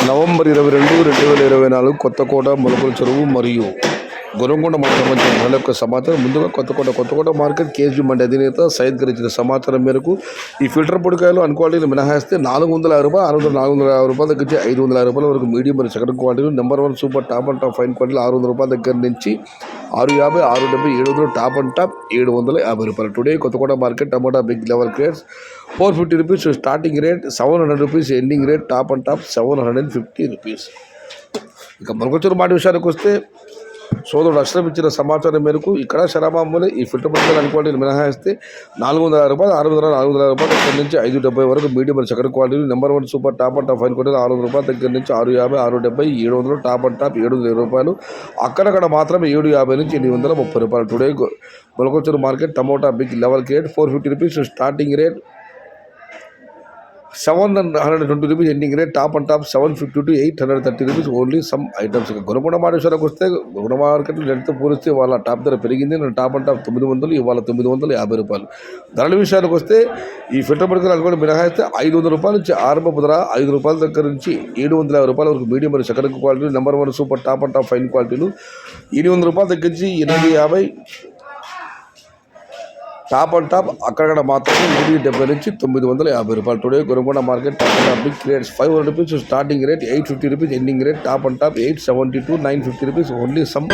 November 22, 2024 Kothakota మొలకల చెరువు మరియు గొరంకొండ మండలం సంబంధించిన ధరల యొక్క సమాచారం. ముందుగా కొత్తకోట మార్కెట్ కేజీ మండి అధినేత సయ్యద్ గారు ఇచ్చిన సమాచారం మేరకు ఈ ఫిల్టర్ పొడికాయలు అన్క్వాలిటీలు మినహాయిస్తే 450 రూపాయలు, 450 రూపాయల దగ్గర నుంచి 500 రూపాయల వరకు మీడియం మరియు సెకండ్ క్వాలిటీలు, number 1 super top and top fine క్వాలిటీలు 600 రూపాయల దగ్గర నుంచి 650, 670, 700 టాప్ అండ్ టాప్ 750 రూపాయలు. Today Kothakota market tomato big level grades 450 rupees starting rate, 700 rupees ending rate, top and top 750 rupees. ఇక మొలకల మాట విషయానికి వస్తే సోదరుడు అష్రఫ్ ఇచ్చిన సమాచారం మేరకు ఇక్కడ శరాబాంబులే ఈ ఫిల్టర్ పొడికాయలు అన్క్వాలిటీలు మినహాయిస్తే 400 రూపాయలు, 600 రూపాయల దగ్గర నుంచి 570 వరకు మీడియం మరియు సెకండ్ క్వాలిటీలు, number 1 super top and top fine క్వాలిటీలు 600 రూపాయల దగ్గర నుంచి 650, 670, 700 టాప్ అండ్ టాప్ 720 రూపాయలు. అక్కడక్కడ మాత్రమే 750 నుంచి 830 రూపాయలు. Today Molakala market tomato big level grade 450 rupees starting rate, 720 rupees ending rate, top and top 750 to 830 rupees only some items. Gorankonda విషయానికి వస్తే గొరంకొండ మార్కెట్లో నెలతో పోలిస్తే వాళ్ళ టాప్ ధర పెరిగింది. టాప్ అండ్ టాప్ 900, ఇవాళ 950 రూపాయలు. ధరల విషయానికి వస్తే ఈ ఫిల్టర్ పొడికాయలు అనుకోండి మినహాయిస్తే 500 రూపాయల నుంచి ఆరంభపు ధర, 5 రూపాయల దగ్గర నుంచి 750 రూపాయల వరకు మీడియం మరియు సెకండ్ క్వాలిటీలు, number 1 super top and top fine క్వాలిటీలు 800 రూపాయల దగ్గర నుంచి 850 టాప్ అండ్ టాప్ అక్కడక్కడ మాత్రమే 770 నుంచి 950 రూపాయలు. Today Gorankonda market tomato big rates 500 rupees starting rate, 850 rupees ending rate, top and top 870 to 950 rupees only some.